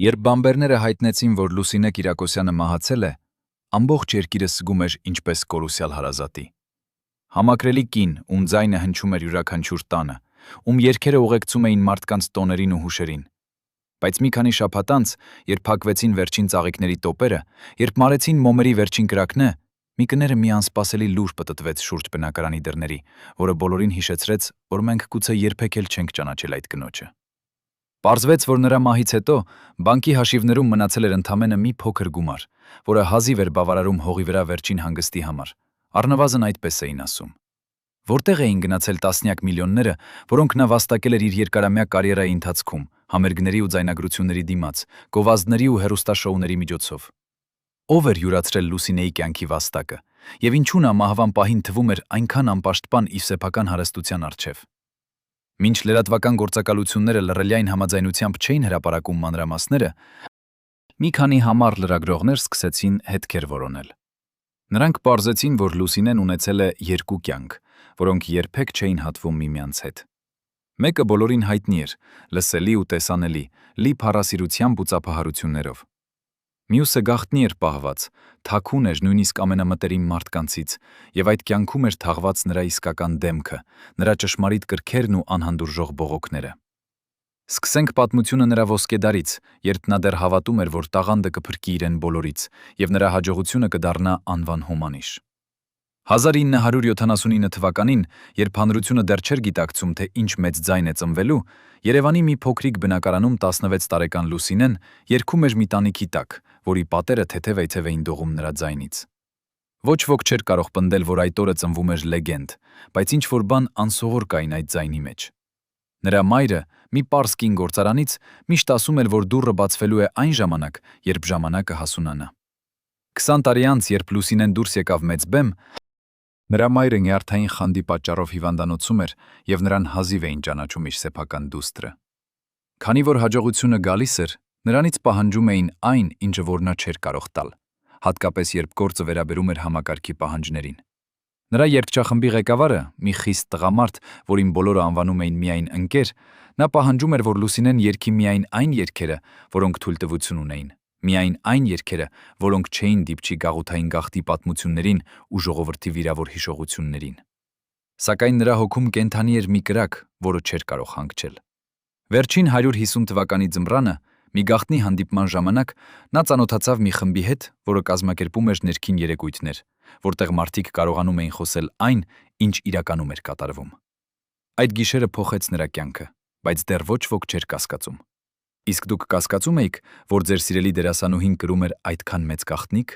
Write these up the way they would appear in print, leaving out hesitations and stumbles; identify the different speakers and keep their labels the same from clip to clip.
Speaker 1: Երբ բամբերները հայտնեցին, որ Լուսինե Կիրակոսյանը մահացել է, ամբողջ երկիրը սգում էր ինչպես կորուսյալ հարազատի։ Համակրելի կին, ում ձայնը հնչում էր յուրաքանչյուր տանը, ում երգերը ուղեկցում էին մարդկանց տոներին ու հուշերին։ Բայց մի քանի շաբաթ անց, երբ փակվեցին վերջին ծաղիկների տոպերը, երբ մարեցին մոմերի վերջին կրակը, մի կները մի անսպասելի լուր պտտվեց շուրջ բնակարանի դռների, որը բոլորին հիշեցրեց, որ մենք գուցե երբեք էլ չենք ճանաչել այդ կնոջը։ Պարզվեց, որ նրա մահից հետո բանկի հաշիվներում մնացել էր ընդամենը մի փոքր գումար, որը հազիվ էր բավարարում հողի վրա վերջին հանգստի համար, առնվազն այդպես էին ասում։ Որտեղ էին գնացել տասնյակ միլիոնները, որոնք նա վաստակել էր իր երկարամյա կարիերայի ընթացքում, համերգների ու ձայնագրությունների դիմաց, գովազդների ու հեռուստաշոուների միջոցով։ Ով էր յուրացրել Լուսինեի կյանքի վաստակը, եւ ինչու նա մահվան պահին թվում էր այնքան անպաշտպան իր սեփական հարստության առջև։ Մինչ լրատվական գործակալությունները լռելյային համաձայնությամբ չէին հրապարակում մանրամասները, մի քանի համառ լրագրողներ սկսեցին հետքեր որոնել։ Նրանք պարզեցին, որ Լուսինեն ունեցել է երկու կյանք, որոնք երբեք չէին հատվում միմյանց հետ։ Մեկը բոլորին հայտնի էր, լսելի ու տեսանելի, լի փառասիրությամբ ու ծափահարություններով։ Մյուսը գաղտնի էր պահված, թաքուն էր նույնիսկ ամենամտերիմ մարդկանցից, եւ այդ կյանքում էր թաղված նրա իսկական դեմքը, նրա ճշմարիտ կրքերն ու անհանդուրժող բողոքները։ Սկսենք պատմությունը նրա ոսկեդարից, երբ նա դեռ հավատում էր, որ տաղանդը կփրկի իրեն բոլորից, եւ նրա հաջողությունը կդառնա անվան հոմանիշ։ 1979 թվականին, երբ հանրությունը դեռ չէր գիտակցում, թե ինչ մեծ ձայն է ծնվելու, Երևանի մի փոքրիկ բնակարանում 16 տարեկան Լուսինեն երգում էր մի տանիքի տակ, որի պատերը թեթև էին դողում նրա ձայնից։ Ոչ ոք չէր կարող պնդել, որ այդ օրը ծնվում էր լեգենդ, բայց ինչ-որ բան անսովոր կային այդ ձայնի մեջ։ Նրա մայրը, մի պարզ կին գործարանից, միշտ ասում էր, որ դուռը բացվելու է այն ժամանակ, երբ ժամանակը հասունանա։ 20 տարի անց, երբ Լուսինեն դուրս եկավ մեծ բեմ, նրա մայրը նյարդային խանդի պատճառով հիվանդանոցում էր եւ նրան հազիվ էին ճանաչում իր սեփական դուստրը։ Քանի որ հաջողությունը գալիս էր, նրանից պահանջում էին այն, ինչը որ նա չէր կարող տալ, հատկապես երբ գործը վերաբերում էր համակարգի պահանջներին։ Նրա երգչախմբի ղեկավարը, մի խիստ տղամարդ, որին բոլորը անվանում էին միայն ընկեր, նա պահանջում էր, որ Լուսինեն երգի միայն այն երգերը, որոնք թույլտվություն ունեին, միայն այն երգերը, որոնք չէին դիպչի գաղութային գաղթի պատմություններին ու ժողովրդի վիրավոր հիշողություններին։ Սակայն նրա հոգում կենթանի էր մի կրակ, որը չէր կարող հանգչել։ Վերջին 150 թվականի ձմռանը, մի գաղտնի հանդիպման ժամանակ, նա ծանոթացավ մի խմբի հետ, որը կազմակերպում էր ներքին երեկույթներ, որտեղ մարդիկ կարողանում էին խոսել այն, ինչ իրականում էր կատարվում։ Այդ գիշերը փոխեց նրա կյանքը, բայց դեռ ոչ ոք չէր կասկածում։ Իսկ դուք կասկածում եք, որ ձեր սիրելի դերասանուհին կրում էր այդքան մեծ գաղտնիք։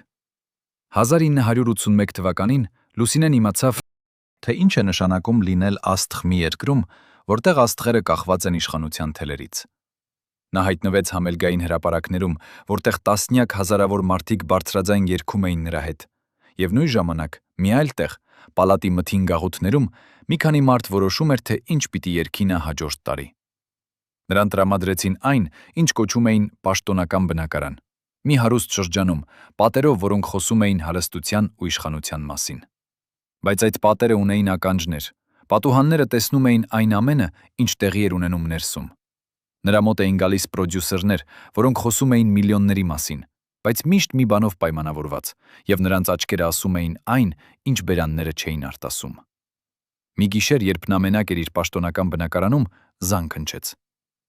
Speaker 1: 1981 թվականին Լուսինեն իմացավ, թե ինչ է նշանակում լինել աստղ մի երկրում, որտեղ աստղերը կախված են իշխանության թելերից։ Նա հայտնվեց համելգային հրապարակներում, որտեղ տասնյակ հազարավոր մարդիկ բարձրաձայն երգում էին նրա հետ, եւ նույն ժամանակ մի այլ տեղ, պալատի մթին գաղութներում, մի քանի մարդ որոշում էր, թե ինչ պիտի երգի նա հաջորդ տարի։ Նրան տրամադրեցին այն, ինչ կոչում էին պաշտոնական բնակարան, մի հարուստ շրջանում, պատերով, որոնք խոսում էին հարստության ու իշխանության մասին։ Բայց այդ պատերը ունեին ականջներ, պատուհանները տեսնում էին այն ամենը, ինչ տեղի էր ունենում ներսում։ Նրա մոտ էին գալիս պրոդյուսերներ, որոնք խոսում էին միլիոնների մասին, բայց միշտ մի բանով պայմանավորված, եւ նրանց աչքերը ասում էին այն, ինչ բերանները չէին արտասում։ Մի գիշեր, երբ նա մենակ էր իր պաշտոնական բնակարանում, զանգ հնչեց։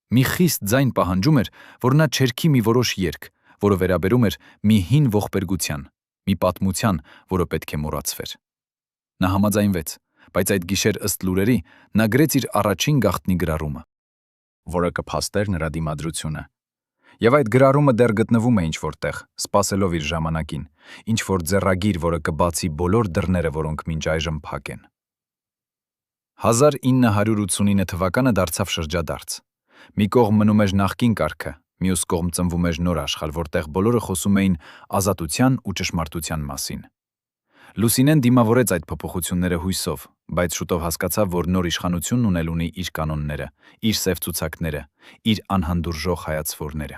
Speaker 1: Մի խիստ ձայն պահանջում էր, որ նա չերքի մի որոշ երգ, որը վերաբերում էր մի հին ողբերգության, մի պատմության, որը պետք է մոռացվեր։ Նա համաձայնվեց, բայց այդ գիշեր ըստ լուրերի նա գրեց իր առաջին գաղտնի գրառումը, որը կփաստեր նրա դիմադրությունը։ Եվ այդ գրառումը դեռ գտնվում է ինչ-որտեղ, սպասելով իր ժամանակին, ինչ-որ ձեռագիր, որը կբացի բոլոր դռները, որոնք մինչ այժմ փակ են։ 1989 թվականը դարձավ շրջադարձ։ Մի կողմ մնում էր նախկին կարգը, մյուս կողմ ծնվում էր նոր աշխարհ, որտեղ բոլորը խոսում էին ազատության ու ճշմարտության մասին։ Լուսինեն դիմավորեց այդ փոփոխությունները հույսով, բայց շուտով հասկացավ, որ նոր իշխանությունն ունել ունի իր կանոնները, իր սև ցուցակները, իր անհանդուրժող հայացքները։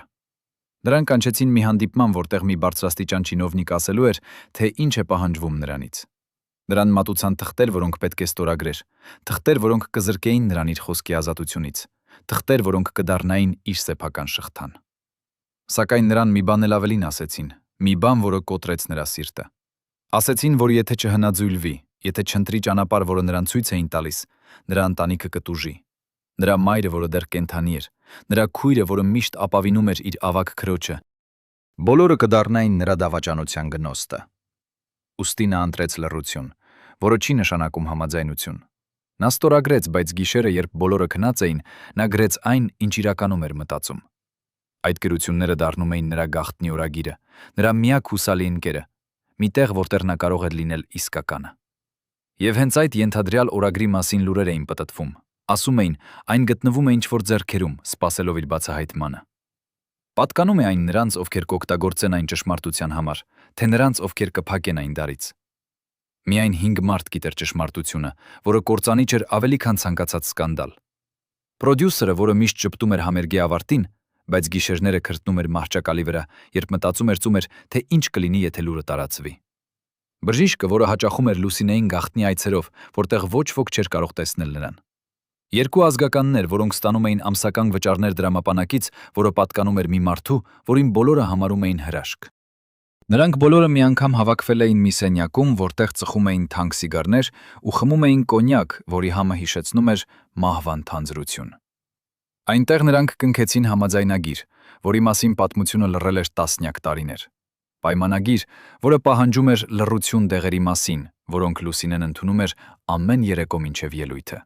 Speaker 1: Նրան կանչեցին մի հանդիպման, որտեղ մի բարձրաստիճան չինովնիկ ասելու էր, թե ինչ է պահանջվում նրանից։ Նրան մատուցան թղթեր, որոնք պետք է ստորագրեր, թղթեր, որոնք կզրկեին նրան իր խոսքի ազատությունից, թղթեր, որոնք կդառնային իր սեփական շղթան։ Սակայն նրան մի բան էլ ավելին ասեցին, մի բան, որը կոտրեց նրա սիրտը։ Ասեցին, որ եթե չհնաձույլվի, եթե չընտրի ճանապարհ, որը նրան ցույց էին տալիս, նրա ընտանիքը կտուժի։ Նրա մայրը, որը դեռ կենդանի էր, նրա քույրը, որը միշտ ապավինում էր իր ավագ քրոջը, բոլորը կդառնային նրա դավաճանության գնոստը։ Ուստի նա ընտրեց լռություն, որը չի նշանակում համաձայնություն։ Նա ստորագրեց, բայց գիշերը, երբ բոլորը քնած էին, նա գրեց այն, ինչ իրականում էր մտածում։ Այդ գրությունները դառնում էին նրա գաղտնի օրագիրը, նրա միակ հուսալի ընկերը, մի տեղ, որտեղ նա կարող էր լինել իսկականը։ Եվ հենց այդ ենթադրյալ օրագրի մասին լուրեր էին պտտվում։ Ասում էին, այն գտնվում է ինչ-որ ձեռքերում, սպասելով իր բացահայտմանը։ Պատկանում է այն նրանց, ովքեր կօգտագործեն այն ճշմարտության համար, թե նրանց, ովքեր կփակեն այն դարից։ Միայն 5 մարդ գիտեր ճշմարտությունը, որը կործանիչ էր ավելի քան ցանկացած սկանդալ։ Պրոդյուսերը, որը միշտ ճպտում էր համերգի ավարտին, բայց գիշերները քրտնում էր մահճակալի վրա, երբ մտածում էր, թե ինչ կլինի, եթե լուրը տարածվի։ Բժիշկը, որը հաճախում էր Լուսինեին գաղտնի այցերով, որտեղ ոչ ոք չէր կարող տեսնել նրան։ Երկու ազգականներ, որոնք ստանում էին ամսական վճարներ դրամապանակից, որը պատկանում էր մի մարդու, որին բոլորը համարում էին հրաշք։ Նրանք բոլորը մի անգամ հավաքվել էին մի սենյակում, որտեղ ծխում էին թանկ սիգարներ ու խմում էին կոնյակ, որի համը հիշեցնում էր մահվան թանձրություն։ Այնտեղ նրանք կնքեցին համաձայնագիր, որի մասին պատմությունը լռել էր տասնյակ տարիներ։ Պայմանագիր, որը պահանջում էր լռություն դեղերի մասին, որոնք Լուսինեն ընդունում էր ամեն երեկո մինչև ելույթը։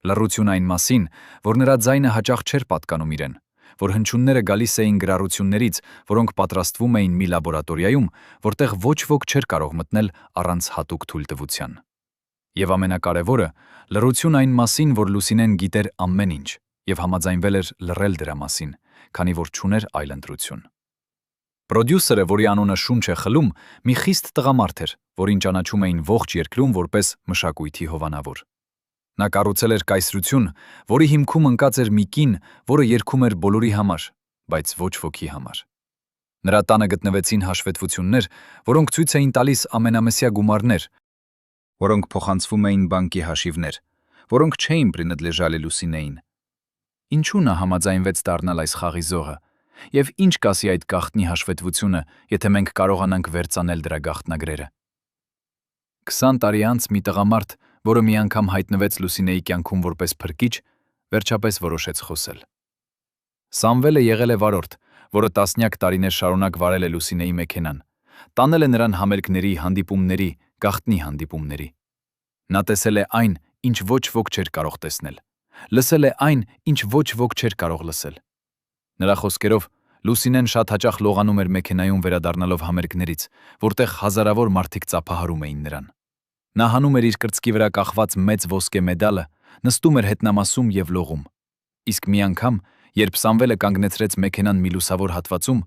Speaker 1: Լռություն այն մասին, որ նրա ձայնը հաճախ չէր պատկանում իրեն, որ հնչյունները գալիս էին գրառություններից, որոնք պատրաստվում էին մի լաբորատորիայում, որտեղ ոչ ոք չէր կարող մտնել առանց հատուկ թույլտվության։ Եվ ամենակարևորը, լռություն այն մասին, որ Լուսինեն գիտեր ամեն ինչ եւ համաձայնվել էր լռել դրա մասին, քանի որ չուներ այլ ընտրություն։ Պրոդյուսերը, որի անունը Շունչ է խլում, մի խիստ տղամարդ էր, որին ճանաչում էին ողջ երկրում որպես մշակույթի հովանավոր։ Նա կառուցել էր կայսրություն, որի հիմքում ընկած էր մի կին, որը երգում էր բոլորի համար, բայց ոչ ոքի համար։ Նրա տանը գտնվեցին հաշվետվություններ, որոնք ցույց էին տալիս ամենամսյա գումարներ, որոնք փոխանցվում էին բանկի հաշիվներ, որոնք չէին принадлежали Լուսինեին։ Ինչու նա համաձայնվեց դառնալ այս խաղի զոհը, եւ ինչ կասի այդ գաղտնի հաշվետվությունը, եթե մենք կարողանանք վերցանել դրա գաղտնագրերը։ 20 տարի անց մի տղամարդ, որը մի անգամ հայտնվեց Լուսինեի կյանքում որպես փրկիչ, վերջապես որոշեց խոսել։ Սամվելը եղել է վարորդ, որը տասնյակ տարիներ շարունակ վարել է Լուսինեի մեքենան, տանել է նրան համերգների, հանդիպումների, գաղտնի հանդիպումների։ Նա տեսել է այն, ինչ ոչ ոք չէր կարող տեսնել, լսել է այն, ինչ ոչ ոք չէր կարող լսել։ Նրա խոսքերով, Լուսինեն շատ հաճախ լողանում էր մեքենայում վերադառնալով համերգներից, որտեղ հազարավոր մարդիկ ծափահարում էին նրան։ Նա հանում էր իր կրծքի վրա կախված մեծ ոսկե մեդալը, նստում էր հետնամասում եւ լողում։ Իսկ մի անգամ, երբ Սամվելը կանգնեցրեց մեքենան մի լուսավոր հատվածում,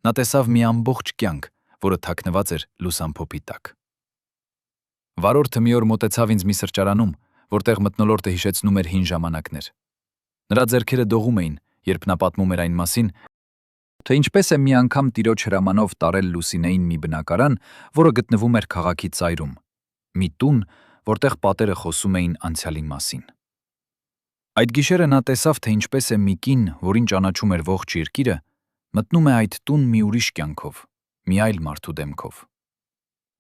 Speaker 1: նա տեսավ մի ամբողջ կյանք, որը թաքնված էր լուսամփոփի տակ։ Վարորդը մի օր մոտեցավ ինձ մի սրճարանում, որտեղ մթնոլորտը հիշեցնում էր հին ժամանակներ։ Նրա ձեռքերը դողում էին, երբ նա պատմում էր այն մասին, թե ինչպես է մի անգամ տիրոջ հրամանով տարել Լուսինեին մի բնակարան, որը գտնվում էր քաղաքի ծայրում, մի տուն, որտեղ պատերը խոսում էին անցյալի մասին։ Այդ գիշերը նա տեսավ, թե ինչպես է մի կին, որին ճանաչում էր ողջ երկիրը, մտնում է այդ տուն մի ուրիշ կյանքով, մի այլ մարդու դեմքով։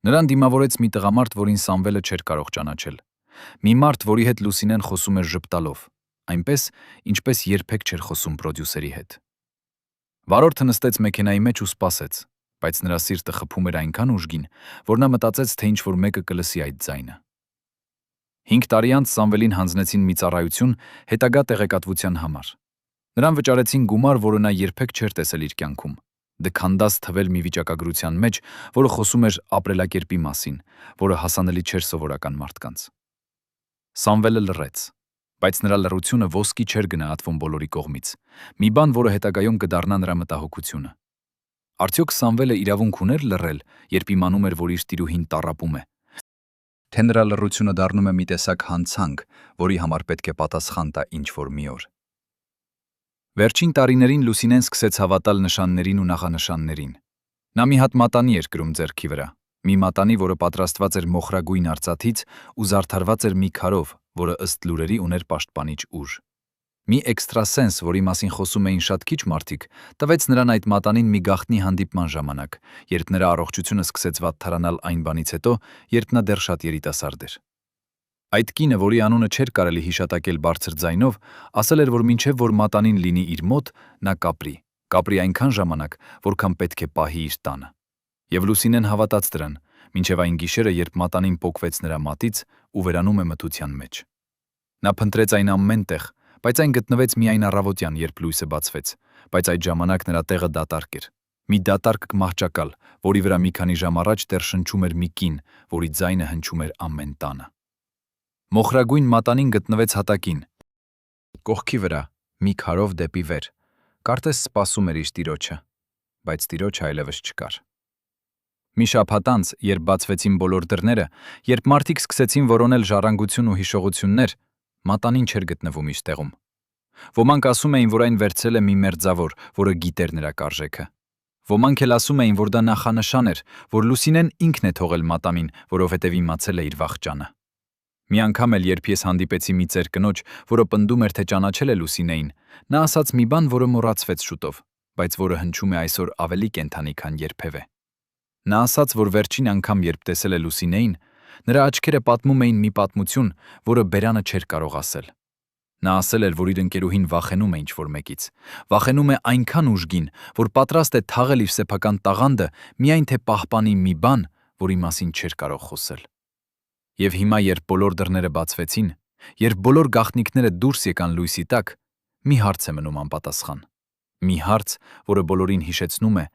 Speaker 1: Նրան դիմավորեց մի տղամարդ, որին Սամվելը չէր կարող ճանաչել, մի մարդ, որի հետ Լուսինեն խոսում էր ժպտալով, այնպես, ինչպես երբեք չէր խոսում պրոդյուսերի հետ։ Վարորդը նստեց մեքենայի մեջ ու սպասեց, բայց նրա սիրտը խփում էր այնքան ուժգին, որ նա մտածեց, թե ինչ-որ մեկը կլսի այդ ձայնը։ 5 տարի անց Սամվելին հանձնեցին մի ծառայություն հետագա տեղեկատվության համար։ Նրան վճարեցին գումար, որը նա երբեք չէր տեսել իր կյանքում, դքանդած թվել մի վիճակագրության մեջ, որը խոսում էր ապրելակերպի մասին, որը հասանելի չէր սովորական մարդկանց։ Սամվելը լռեց, բայց նրա լռությունը ոսկի չէր գնահատվում բոլորի կողմից, մի բան, որը հետագայում կդառնա նրա մտահոգությունը։ Արդյոք Սամվելը իրավունք ուներ լռել, երբ իմանում էր, որ իր տիրուհին տառապում է, թե նրա լռությունը դառնում է մի տեսակ հանցանք, որի համար պետք է պատասխան տա ինչ-որ մի օր։ Վերջին տարիներին Լուսինեն սկսեց հավատալ նշաններին ու նախանշաններին։ Նա մի հատ մատանի էր կրում ձեռքի վրա, մի մատանի, որը պատրաստված էր մոխրագույն արծաթից ու զարդարված էր մի քարով, որը ըստ լուրերի ուներ պաշտպանիչ ուժ։ Մի էքստրասենս, որի մասին խոսում էին շատ քիչ մարդիկ, տվեց նրան այդ մատանին մի գաղտնի հանդիպման ժամանակ, երբ նրա առողջությունը սկսեց վատթարանալ այն բանից հետո, երբ նա դեռ շատ երիտասարդ էր։ Այդ կինը, որի անունը չէր կարելի հիշատակել բարձր ձայնով, ասել էր, որ մինչև որ մատանին լինի իր մոտ, նա կապրի այնքան ժամանակ, որքան պետք է պահի իր տանը։ Եվ Լուսինեն հավատաց դրան, մինչև այն գիշերը, երբ մատանին պոկվեց նրա մատից ու վերանում է մթության մեջ։ Նա փնտրեց այն ամեն տեղ, բայց այն գտնվեց միայն առավոտյան, երբ լույսը բացվեց, բայց այդ ժամանակ նրա տեղը դատարկ էր։ Մի դատարկ մահճակալ, որի վրա մի քանի ժամ առաջ դեռ շնչում էր մի կին, որի ձայնը հնչում էր ամեն տանը։ Մոխրագույն մատանին գտնվեց հատակին, կողքի վրա, մի քարով դեպի վեր, կարծես սպասում էր իր տիրոջը, բայց տիրոջը այլևս չկար։ Մի շաբաթ անց, երբ բացվեցին բոլոր դռները, երբ մարդիկ սկսեցին որոնել ժառանգություն ու հիշողություններ, մատանին չէր գտնվում իր տեղում։ Ոմանք ասում էին, որ այն վերցրել է մի մերձավոր, որը գիտեր նրա կարժեքը։ Ոմանք էլ ասում էին, որ դա նախանշան էր, որ Լուսինեն ինքն է թողել մատանին, որովհետև իմացել է իր վախճանը։ Մի անգամ էլ, երբ ես հանդիպեցի մի ծեր կնոջ, որը պնդում էր, թե ճանաչել է Լուսինեին, նա ասաց մի բան, որը մոռացվեց շուտով, բայց որը հնչում է այսօր ավելի կենդանի, քան երբևէ։ Նա ասաց, որ վերջին անգամ, երբ տեսել է Լուսինեին, նրա աչքերը պատմում էին մի պատմություն, որը բերանը չէր կարող ասել։ Նա ասել էր, որ իր ընկերուհին վախենում է ինչ-որ մեկից, վախենում է այնքան ուժգին, որ պատրաստ է թաղել իր սեփական տաղանդը, միայն թե պահպանի մի բան, որի մասին չէր կարող խոսել։ Եվ հիմա, երբ բոլոր դռները բացվեցին, երբ բոլոր գաղտնիքները դուրս եկան լույսի տակ, մի հարց է մնում անպատասխան։ Մի հարց, որը բոլորին հիշեցնում է,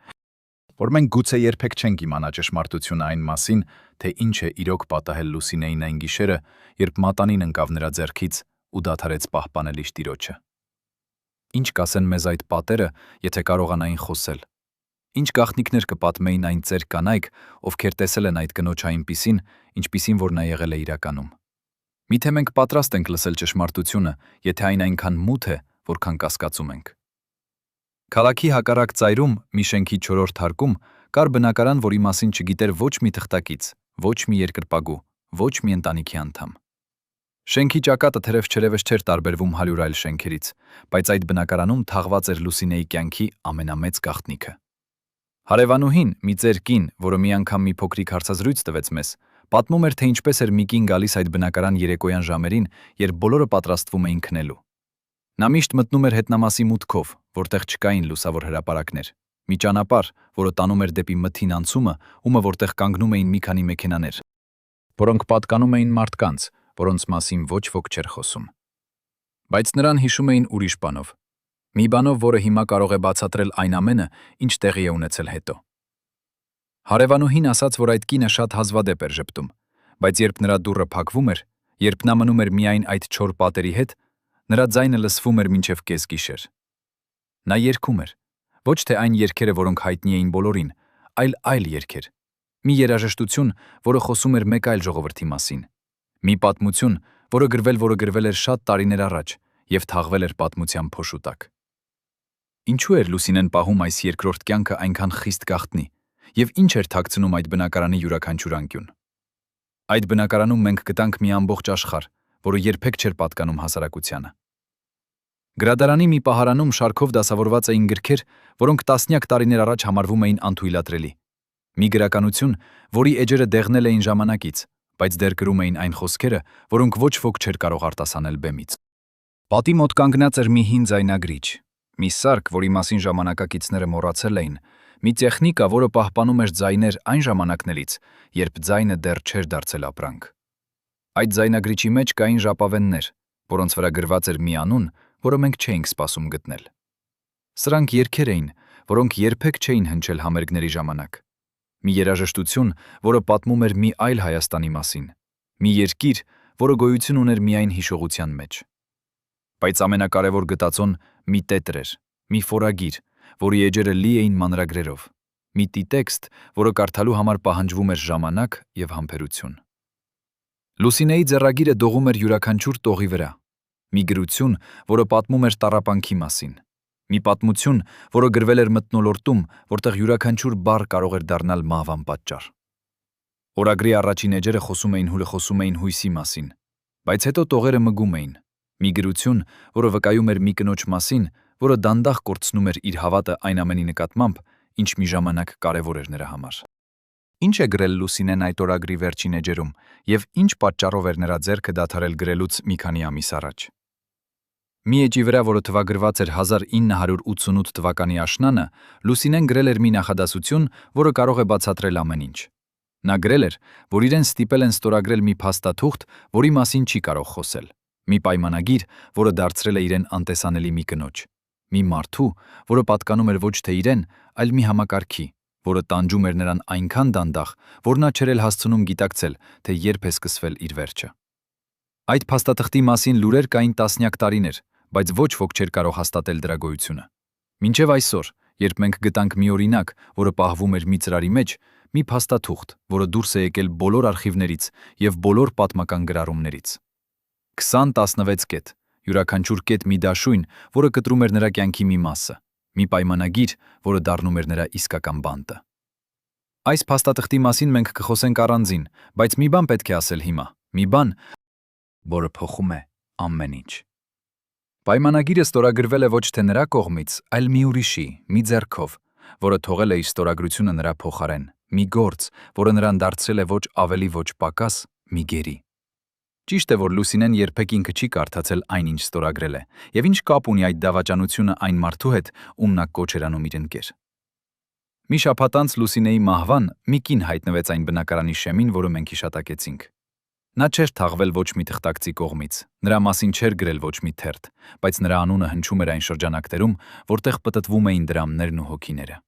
Speaker 1: որ մենք գուցե երբեք չենք իմանա ճշմարտությունը այն մասին, թե ինչ է իրոք պատահել Լուսինեին այն գիշերը, երբ մատանին ընկավ նրա ձեռքից ու դադարեց պահպանել իր տիրոջը։ Ինչ կասեն մեզ այդ պատերը, եթե կարողանային խոսել։ Ինչ գաղտնիքներ կպատմեին այն ծեր կանայք, ովքեր տեսել են այդ կնոջ այնպիսին, ինչպիսին որ նա եղել է իրականում։ Միթե մենք պատրաստ ենք լսել ճշմարտությունը, եթե այն այնքան մութ է, որքան կասկածում ենք։ Քաղաքի հակառակ ծայրում, մի շենքի 4-րդ հարկում, կար բնակարան, որի մասին չգիտեր ոչ մի թղթակից, ոչ մի երկրպագու, ոչ մի ընտանիքի անդամ։ Շենքի ճակատը թերևս չէր տարբերվում 100 այլ շենքերից, բայց այդ բնակարանում թաղված էր Լուսինեի կյանքի ամենամեծ գաղտնիքը։ Հարևանուհին, մի ծեր կին, որը մի անգամ մի փոքրիկ հարցազրույց տվեց մեզ, պատմում էր, թե ինչպես էր մի կին գալիս այդ բնակարան երեկոյան ժամերին, երբ բոլորը պատրաստվում էին քնելու։ Նա միշտ մտնում էր հետնամասի մուտքով, որտեղ չկային լուսավոր հրապարակներ, մի ճանապարհ, որը տանում էր դեպի մթին անցումը, ումը որտեղ կանգնում էին մի քանի մեքենաներ, որոնք պատկանում էին մարդկանց, որոնց մասին ոչ ոք չէր խոսում։ Բայց նրան հիշում էին ուրիշ բանով։ Մի բանով, որը հիմա կարող է բացատրել այն ամենը, ինչ տեղի է ունեցել հետո։ Հարևանուհին ասաց, որ այդ կինը շատ հազվադեպ էր ժպտում, բայց երբ նրա դուռը փակվում էր, երբ նա մնում էր միայն այդ չոր պատերի հետ, նրա ձայնը լսվում էր մինչև կեսգիշեր։ Նա երգում էր, ոչ թե այն երգերը, որոնք հայտնի էին բոլորին, այլ երգեր։ Մի երաժշտություն, որը խոսում էր մեկ այլ ժողովրդի մասին։ Մի պատմություն, որը գրվել էր շատ տարիներ առաջ և թաղվել էր պատմության փոշու տակ։ Ինչու էր Լուսինեն պահում այս երկրորդ կյանքը այնքան խիստ գաղտնի, և ինչ էր թաքցնում այդ բնակարանի յուրաքանչյուր անկյուն։ Այդ բնակարանում մենք գտանք մի ամբողջ աշխարհ, որը երբեք չէր պատկանում հասարակությանը։ Գրադարանի մի պահարանում շարքով դասավորված էին գրքեր, որոնք տասնյակ տարիներ առաջ համարվում էին անթույլատրելի։ Մի գրականություն, որի էջերը դեղնել էին ժամանակից, բայց դեռ գրում էին այն խոսքերը, որոնք ոչ ոք չէր կարող արտասանել բեմից։ Պատի մոտ կանգնած էր մի հին ձայնագրիչ, մի սարք, որի մասին ժամանակակիցները մոռացել էին, մի տեխնիկա, որը պահպանում էր ձայներ այն ժամանակներից, երբ ձայնը դեռ չէր դարձել ապրանք։ Այդ ձայնագրիչի մեջ կային ժապավեններ, որոնց վրա գրված էր մի անուն, որը մենք չէինք սպասում գտնել։ Սրանք երգեր էին, որոնք երբեք չէին հնչել համերգների ժամանակ։ Մի երաժշտություն, որը պատմում էր մի այլ Հայաստանի մասին, մի երկիր, որը գոյություն ուներ միայն հիշողության մեջ։ Բայց ամենակարևոր գտածոն մի տետր էր, մի ֆորագիր, որի էջերը լի էին մանրագրերով, մի տիտեքստ, որը կարդալու համար պահանջվում էր ժամանակ և համբերություն։ Լուսինեի ձեռագիրը դողում էր յուրաքանչյուր տողի վրա, մի գրություն, որը պատմում էր տառապանքի մասին, մի պատմություն, որը գրվել էր մթնոլորտում, որտեղ յուրաքանչյուր բառ կարող էր դառնալ մահվան պատճառ։ Օրագրի առաջին էջերը խոսում էին հույսի մասին, բայց հետո տողերը մգում էին, Մի գրություն, որը վկայում էր մի կնոջ մասին, որը դանդաղ կորցնում էր իր հավատը այն ամենի նկատմամբ, ինչ մի ժամանակ կարևոր էր նրա համար։ Ինչ է գրել Լուսինեն այդ օրագրի վերջին էջերում եւ ինչ պատճառով էր նրա ձեռքը դադարել գրելուց մի քանի ամիս առաջ։ Մի էջի վրա, որը թվագրված էր 1988 թվականի աշնանը, Լուսինեն գրել էր մի նախադասություն, որը կարող է բացատրել ամեն ինչ։ Նա գրել էր, որ իրեն ստիպել են ստորագրել մի փաստաթուղթ, որի մասին չի կարող խոսել, մի պայմանագիր, որը դարձրել է իրեն անտեսանելի մի կնոջ, մի մարդու, որը պատկանում էր ոչ թե իրեն, այլ մի համակարգի, որը տանջում էր նրան այնքան դանդաղ, որ նա չէր էլ հասցնում գիտակցել, թե երբ է սկսվել իր վերջը։ Այդ փաստաթղթի մասին լուրեր կային տասնյակ տարիներ, բայց ոչ ոք չէր կարող հաստատել դրա գոյությունը։ Մինչև այսօր, երբ մենք գտանք մի օրինակ, որը պահվում էր մի ծրարի մեջ, մի փաստաթուղթ, որը դուրս է եկել բոլոր արխիվներից եւ բոլոր պատմական գրառումներից։ 20-16 կետ, յուրաքանչյուր կետ մի դաշույն, որը կտրում էր նրա կյանքի մի մասը, մի պայմանագիր, որը դառնում էր նրա իսկական բանտը։ Այս փաստաթղթի մասին մենք կխոսենք առանձին, բայց մի բան պետք է ասել հիմա, մի բան, որը փոխում է ամեն ինչ։ Պայմանագիրը ստորագրվել է ոչ թե նրա կողմից, այլ մի ուրիշի, մի ձեռքով, որը թողել է իր ստորագրությունը նրա փոխարեն, մի գործ, որը նրան դարձրել է ոչ ավելի ոչ պակաս, մի գերի։ Ճիշտ է, որ Լուսինեն երբեք ինքը չի կարդացել այն, ինչ ստորագրել է, եւ ինչ կապ ունի այդ դավաճանությունը այն մարդու հետ, ում նա կոչ էր անում իր ընկեր։ Մի շաբաթ անց Լուսինեի մահվան մի կին հայտնվեց այն բնակարանի շեմին, որը մենք հիշատակեցինք։ Նա չէր թաղվել ոչ մի թղթակցի կողմից, նրա մասին չէր գրել ոչ մի թերթ, բայց նրա անունը հնչում էր այն շրջանակներում, որտեղ պտտվում էին դրամներն ու հոգիները։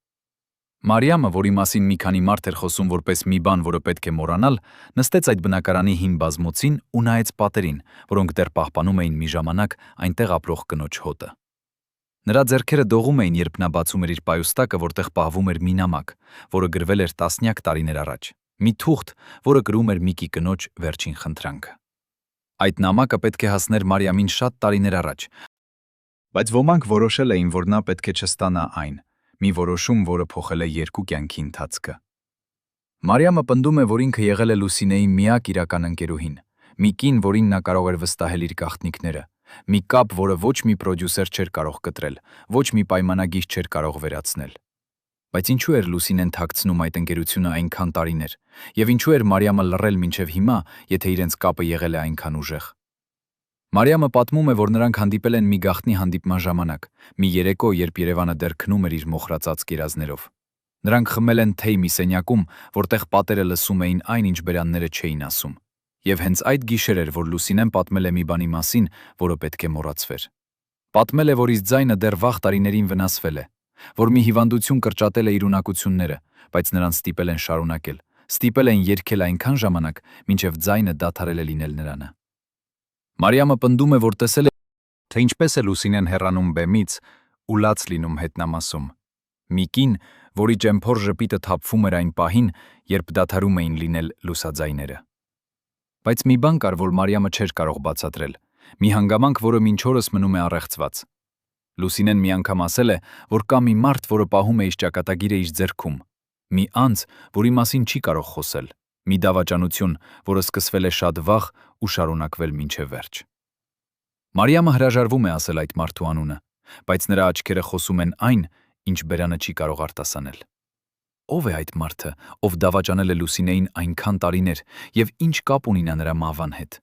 Speaker 1: Մարիամը, որի մասին մի քանի մարդ էր խոսում որպես մի բան, որը պետք է մոռանալ, նստեց այդ բնակարանի հին բազմոցին ու նայեց պատերին, որոնք դեռ պահպանում էին մի ժամանակ այնտեղ ապրող կնոջ հոտը։ Նրա ձեռքերը դողում էին, երբ նա բացում էր իր պայուստակը, որտեղ պահվում էր մի նամակ, որը գրվել էր տասնյակ տարիներ առաջ, մի թուղթ, որը կրում էր Միկի կնոջ վերջին խնդրանքը։ Այդ նամակը պետք է հասներ Մարիամին շատ տարիներ առաջ, բայց ոմանք որոշել էին, որ նա պետք է չստանա այն, մի որոշում, որը փոխել է երկու կյանքի ընթացքը։ Մարիամը պնդում է, որ ինքը եղել է Լուսինեի միակ իրական ընկերուհին, մի կին, որին նա կարող էր վստահել իր գաղտնիքները, մի կապ, որը ոչ մի պրոդյուսեր չէր կարող կտրել, ոչ մի պայմանագիր չէր կարող վերացնել։ Բայց ինչու էր Լուսինեն թաքցնում այդ ընկերությունը այնքան տարիներ, եւ ինչու էր Մարիամը լռել մինչև հիմա, եթե իրենց կապը եղել է այնքան ուժեղ։ Մարիամը պատմում է, որ նրանք հանդիպել են մի գաղտնի հանդիպման ժամանակ, մի երեկո, երբ Երևանը դեռ քնում էր իր մոխրածած կերազներով։ Նրանք խմել են թեյ մի սենյակում, որտեղ պատերը լսում էին այն, ինչ բերանները չէին ասում։ Եվ հենց այդ գիշեր էր, որ Լուսինեն պատմել է մի բանի մասին, որը պետք է մոռացվեր։ Պատմել է, որ իր ձայնը դեռ վաղ տարիներին վնասվել է, որ մի հիվանդություն կրճատել է իր ունակությունները, բայց նրան ստիպել են շարունակել, ստիպել են երգել այնքան ժամանակ, մինչև ձայնը դադարել է լինել նրանը։ Մարիամը պնդում է, որ տեսել է, թե ինչպես է Լուսինեն հեռանում բեմից ու լաց լինում հետնամասում։ Մի կին, որի ճեմփոր ժպիտը թափվում էր այն պահին, երբ դադարում էին լինել լուսաձայները։ Բայց մի բան կար, որ Մարիամը չէր կարող բացատրել, մի հանգամանք, որը մինչ օրս մնում է առեղծված։ Լուսինեն մի անգամ ասել է, որ կա մի մարդ, որը պահում է իր ճակատագիրը իր ձեռքում, մի անձ, որի մասին չի կարող խոսել, մի դավաճանություն, որը սկսվել է շատ վաղ ու շարունակվել մինչև վերջ։ Մարիամը հրաժարվում է ասել այդ մարդու անունը, բայց նրա աչքերը խոսում են այն, ինչ բերանը չի կարող արտասանել։ Ո՞վ է այդ մարդը, ով դավաճանել է Լուսինեին այնքան տարիներ, եւ ինչ կապ ունի նա նրա մահվան հետ։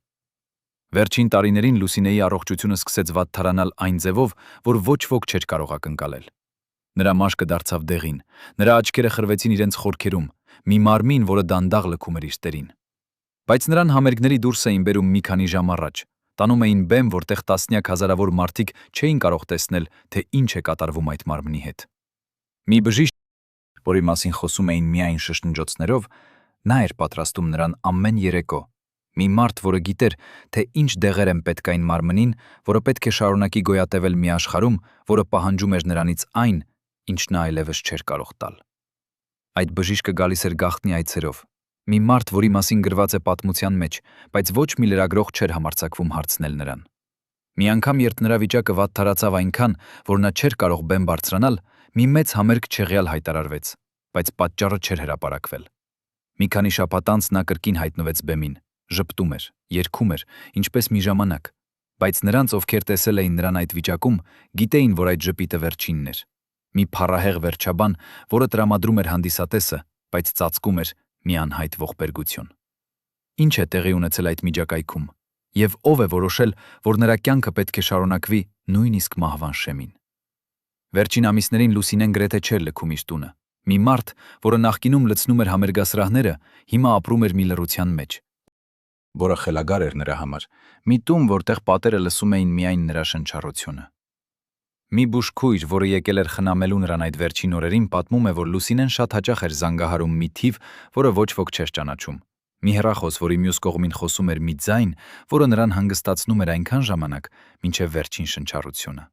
Speaker 1: Վերջին տարիներին Լուսինեի առողջությունը սկսեց վատթարանալ այն ձևով, որ ոչ ոք չէր կարող ակնկալել։ Նրա մաշկը դարձավ դեղին, նրա աչքերը խրվեցին իրենց խորքերում, մի մարմին, որը դանդաղ լքում էր իր տերին։ Բայց նրան համերգների դուրս էին բերում մի քանի ժամ առաջ, տանում էին բեմ, որտեղ տասնյակ հազարավոր մարդիկ չէին կարող տեսնել, թե ինչ է կատարվում այդ մարմնի հետ։ Մի բժիշկ, որի մասին խոսում էին միայն շշնջոցներով, նա էր պատրաստում նրան ամեն երեկո։ Մի մարդ, որը գիտեր, թե ինչ դեղեր են պետք այն մարմնին, որը պետք է շարունակի գոյատևել մի աշխարհում, որը պահանջում էր նրանից այն, ինչ նա այլևս չէր կարող տալ։ Այդ բժիշկը գալիս էր գաղտնի այցերով։ Մի մարդ, որի մասին գրված է պատմության մեջ, բայց ոչ մի լրագրող չէր համարձակվում հարցնել նրան։ Մի անգամ, երբ նրա վիճակը վատթարացավ այնքան, որ նա չէր կարող բեմ բարձրանալ, մի մեծ համերգ չեղյալ հայտարարվեց, բայց պատճառը չէր հրապարակվել։ Մի քանի շաբաթ անց նա կրկին հայտնվեց բեմին, ժպտում էր, երգում էր, ինչպես մի ժամանակ, Բայց նրանց, ովքեր տեսել էին նրան այդ վիճակում, գիտեին, որ այդ ժպիտը վերջինն էր։ Մի փառահեղ վերջաբան, որը տրամադրում էր հանդիսատեսը, բայց ծածկում էր մի անհայտ ողբերգություն։ Ինչ է տեղի ունեցել այդ միջակայքում, եւ ով է որոշել, որ նրա կյանքը պետք է շարունակվի նույնիսկ մահվան շեմին։ Վերջին ամիսներին Լուսինեն գրեթե չէր լքում իր տունը։ Մի մարդ, որը նախկինում լցնում էր համերգասրահները, հիմա ապրում էր մի լռության մեջ, որը խելագար էր նրա համար, մի տուն, որտեղ պատերը լսում էին միայն նրա շնչառությունը։ Մի բուժքույր, որը եկել էր խնամելու նրան այդ վերջին օրերին, պատմում է, որ Լուսինեն շատ հաճախ էր զանգահարում մի թիվ, որը ոչ ոք չէր ճանաչում։ Մի հեռախոս, որի մյուս կողմին խոսում էր մի ձայն, որը նրան հանգստացնում էր այնքան ժամանակ, մինչև վերջին շնչառությունը։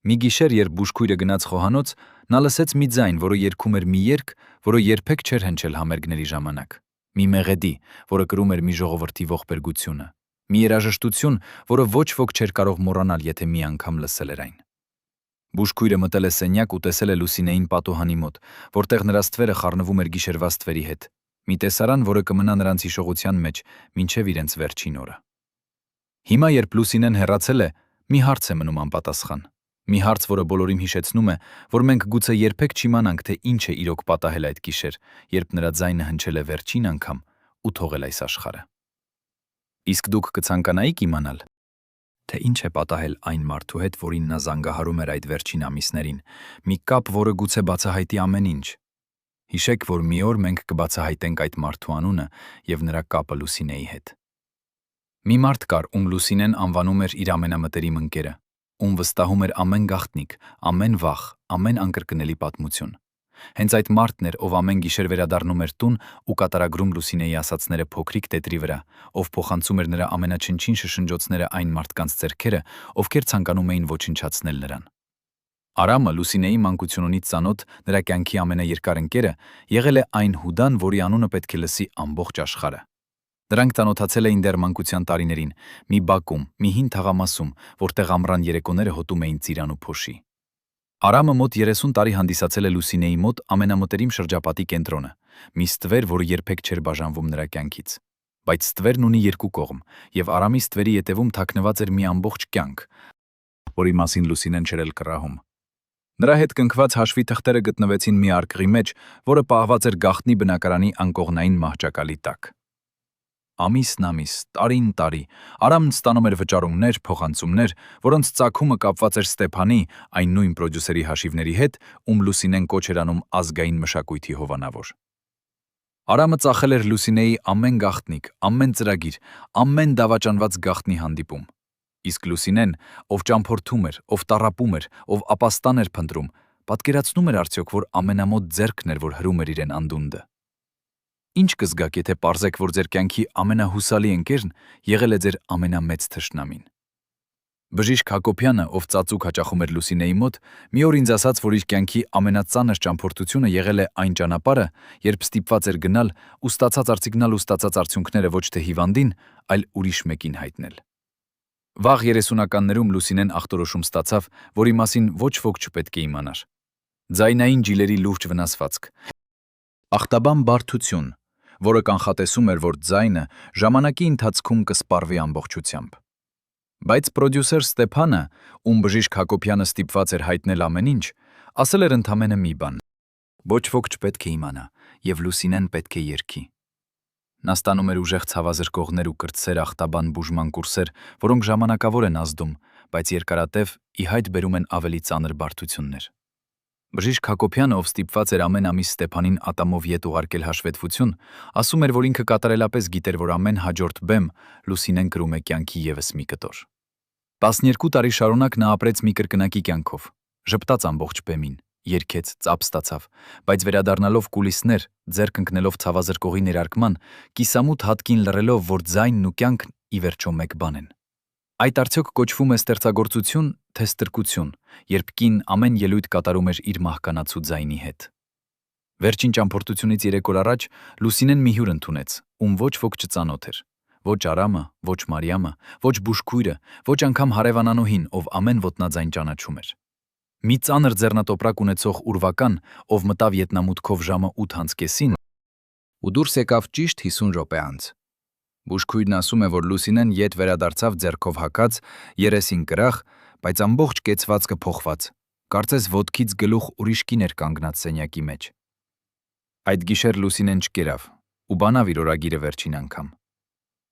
Speaker 1: Մի գիշեր, երբ բուժքույրը գնաց խոհանոց, նա լսեց մի ձայն, որը երգում էր մի երգ, որը երբեք չէր հնչել համերգների ժամանակ։ Մի մեղեդի, որը կրում էր մի ժողովրդի ողբերգությունը։ Մի երաժշտություն, որը ոչ ոք չէր կարող մոռանալ, եթե մի անգամ լսել էր այն։ Բուժքույրը մտել է սենյակ ու տեսել է Լուսինեին պատուհանի մոտ, որտեղ նրա ստվերը խառնվում էր գիշերվա ստվերի հետ։ Մի տեսարան, որը կմնա նրանց հիշողության մեջ մինչև իրենց վերջին օրը։ Հիմա, երբ Լուսինեն հեռացել է, մի հարց է մնում անպատասխան։ Մի հարց, որը բոլորին հիշեցնում է, որ մենք գուցե երբեք չիմանանք, թե ինչ է իրոք պատահել այդ գիշեր, երբ նրա ձայնը հնչել է վերջին անգամ ու թողել այս աշխարհը։ Իսկ դուք կցանկանայիք իմանալ, թե ինչ է պատահել այն մարդու հետ, որին նա զանգահարում էր այդ վերջին ամիսներին, մի կապ, որը գուցե բացահայտի ամեն ինչ։ Հիշեք, որ մի օր մենք կբացահայտենք այդ մարդու անունը եւ նրա կապը Լուսինեի հետ։ Մի մարդ կար, ում Լուսինեն անվանում էր իր ամենամտերիմ ընկերը, ում վստահում էր ամեն գաղտնիք, ամեն վախ, ամեն անկրկնելի պատմություն։ Հենց այդ մարդն էր, ով ամեն գիշեր վերադառնում էր տուն ու կատարագրում Լուսինեի ասածները փոքրիկ տետրի վրա, ով փոխանցում էր նրա ամենաչնչին շշնջոցները այն մարդկանց ձեռքերը, ովքեր ցանկանում էին ոչնչացնել նրան։ Արամը, Լուսինեի մանկությունից ծանոթ, նրա կյանքի ամենաերկար ընկերը, եղել է այն Հուդան, որի անունը պետք է լսի ամբողջ աշխարհը։ Նրանք ծանոթացել էին դեռ մանկության տարիներին, մի բակում, մի հին թաղամասում, որտեղ ամռան երեկոները հոտում էին ծիրան ու փոշի։ Արամը մոտ 30 տարի հանդիսացել է Լուսինեի մոտ ամենամտերիմ շրջապատի կենտրոնը, մի ստվեր, որը երբեք չէր բաժանվում նրա կյանքից։ Բայց ստվերն ունի երկու կողմ, եւ Արամի ստվերի ետևում թաքնված էր մի ամբողջ կյանք, որի մասին Լուսինեն չէր էլ կռահում։ Նրա հետ կնքված հաշվի թղթերը գտնվեցին մի արկղի մեջ, որը պահված էր գաղտնի բնակարանի անկողնային մահճակալի տակ։ Ամիսն ամիս, տարին տարի, Արամն ստանում էր վճարումներ, փոխանցումներ, որոնց ծագումը կապված էր Ստեփանի, այն նույն պրոդյուսերի հաշիվների հետ, ում Լուսինեն կոչ էր անում ազգային մշակույթի հովանավոր։ Արամը ծախել էր Լուսինեի ամեն գաղտնիք, ամեն ծրագիր, ամեն դավաճանված գաղտնի հանդիպում։ Իսկ Լուսինեն, ով ճամփորդում էր, ով տառապում էր, ով ապաստան էր փնտրում, պատկերացնում էր արդյոք, որ ամենամոտ ձեռքն էր, որ հրում էր իրեն անդունդը։ Ինչ կզգաք, եթե պարզեք, որ ձեր կյանքի ամենահուսալի ընկերն եղել է ձեր ամենամեծ թշնամին։ Բժիշկ Հակոբյանը, ով ծածուկ հաճախում էր Լուսինեի մոտ, մի օր ինձ ասաց, որ իր կյանքի ամենածանր ճամփորդությունը եղել է այն ճանապարհը, երբ ստիպված էր գնալ ու ստացած արցիկնալ ու ստացած արդյունքները ոչ թե հիվանդին, այլ ուրիշ մեկին հայտնել։ Վաղ 30-ականներում Լուսինեն ախտորոշում ստացավ, որի մասին ոչ ոք չպետք է իմանար։ Ձայնային ջիլերի լուրջ վնասվածք, ախտաբան բարդություն, որը կանխատեսում էր, որ ձայնը ժամանակի ընթացքում կսպառվի ամբողջությամբ։ Բայց պրոդյուսեր Ստեփանը, ում բժիշկ Հակոբյանը ստիպված էր հայտնել ամեն ինչ, ասել էր ընդամենը մի բան. ոչ ոք չպետք է իմանա, եւ Լուսինեն պետք է երգի։ Նա ստանում էր ուժեղ ցավազրկողներ ու կրտսեր ախտաբան բուժման կուրսեր, որոնք ժամանակավոր են ազդում, բայց երկարատև ի հայտ բերում են ավելի ծանր բարդություններ։ Բժիշկ Հակոբյանը, ով ստիպված էր ամեն ամիս Ստեփանին ատամով ետ ուղարկել հաշվետվություն, ասում էր, որ ինքը կատարելապես գիտեր, որ ամեն հաջորդ բեմ Լուսինեն կրում է կյանքի ևս մի կտոր։ 12 տարի շարունակ նա ապրեց մի կրկնակի կյանքով, ժպտաց ամբողջ բեմին, երգեց, ծափ ստացավ, բայց վերադառնալով կուլիսներ, ձեռք ընկնելով ցավազրկողի ներարկման, կիսամութ հատկին լռելով, որ ձայնն ու կյանքն ի վերջո մեկ բան են։ Այդ արդյոք կոչվում է ստեղծագործություն, թե ստրկություն, երբ կին ամեն ելույթ կատարում էր իր մահկանացու ձայնի հետ։ Վերջին ճամփորդությունից 3 օր առաջ Լուսինեն մի հյուր ընդունեց, ում ոչ ոք չծանոթ էր։ Ոչ Արամը, ոչ Մարիամը, ոչ բուժքույրը, ոչ անգամ հարևանանուհին, ով ամեն ոտնաձայն ճանաչում էր։ Մի ծանր ձեռնատոպրակ ունեցող ուրվական, ով մտավ ետնամուտքով ժամը 8:30 ու դուրս եկավ ճիշտ 50 րոպե անց։ Բուժքույրն ասում է, որ Լուսինեն ետ վերադարձավ ձեռքով հագած, երեսին կրախ, բայց ամբողջ կեցվածքը փոխված, կարծես ոտքից գլուխ ուրիշ կին էր կանգնած սենյակի մեջ։ Այդ գիշեր Լուսինեն չկերավ ու բանավ իր օրագիրը վերջին անգամ։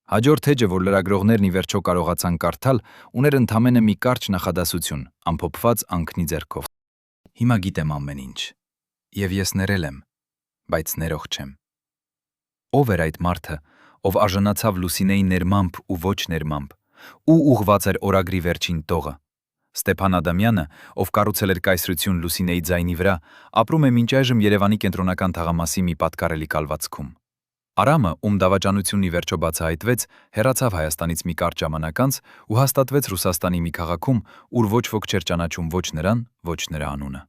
Speaker 1: Հաջորդ էջը, որ լրագրողներն ի վերջո կարողացան կարդալ, ուներ ընդամենը մի կարճ նախադասություն, ամփոփված անկնի ձեռքով։ Հիմա գիտեմ ամեն ինչ, եւ ես ներել եմ, բայց ներող չեմ։ Ով էր այդ մարդը, ով արժանացավ Լուսինեի ներմամբ ու ոչ ներմամբ, ու ուղղված էր օրագրի վերջին տողը։ Ստեփան Ադամյանը, ով կառուցել էր կայսրություն Լուսինեի ձայնի վրա, ապրում է մինչ այժմ Երևանի կենտրոնական թաղամասի մի պատկառելի կալվածքում։ Արամը, ում դավաճանությունն ի վերջո բացահայտվեց, հեռացավ Հայաստանից մի կարճ ժամանակ անց ու հաստատվեց Ռուսաստանի մի քաղաքում, ուր ոչ ոք չէր ճանաչում ոչ նրան, ոչ նրա անունը։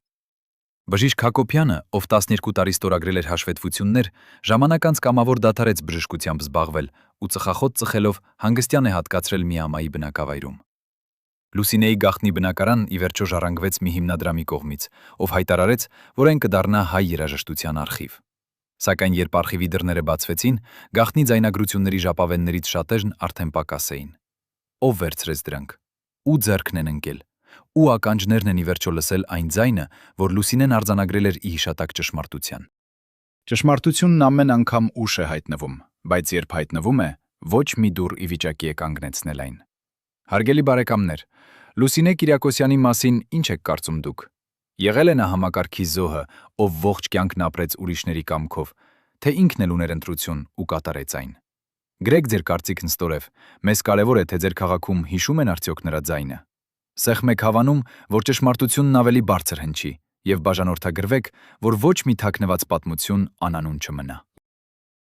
Speaker 1: Բժիշկ Հակոբյանը, ով 12 տարի ստորագրել էր հաշվետվություններ, ժամանակ անց կամավոր դադարեց բժշկությամբ զբաղվել ու ծխախոտ ծխելով հանգստյան է հատկացրել մի ամայի բնակավայրում։ Լուսինեի գաղտնի բնակարան ի վերջո ժառանգվեց մի հիմնադրամի կողմից, ով հայտարարեց, որ այն կդառնա հայ երաժշտության արխիվ։ Սակայն երբ արխիվի դռները բացվեցին, գաղտնի ձայնագրությունների ժապավեններից շատերն արդեն պակաս էին։ Ով վերցրեց դրանք։ Ու ձեռքն են ընկել։ Ու ականջներն են ի վերջո լսել այն ձայնը, որ Լուսինեն արձանագրել էր ի հիշատակ ճշմարտության։ Ճշմարտությունն ամեն անգամ ուշ է հայտնվում, բայց երբ հայտնվում է, ոչ մի դուռ ի վիճակի է կանգնեցնել այն։ Հարգելի բարեկամներ, Լուսինե Կիրակոսյանի մասին ինչ եք կարծում դուք։ Եղել է նա համակարգի զոհը, ով ողջ կյանքն ապրեց ուրիշների կամքով, թե ինքն էլ ուներ ընտրություն ու կատարեց այն։ Գրեք ձեր կարծիքն ստորև, մեզ կարևոր է, թե ձեր քաղաքում հիշում են արդյոք նրա ձայնը։ Սեղմ եք հավանում, որ ճշմարտությունն ավելի բարձր հնչի, եւ բաժանորդագրվեք, որ ոչ մի թաքնված պատմություն անանուն չմնա։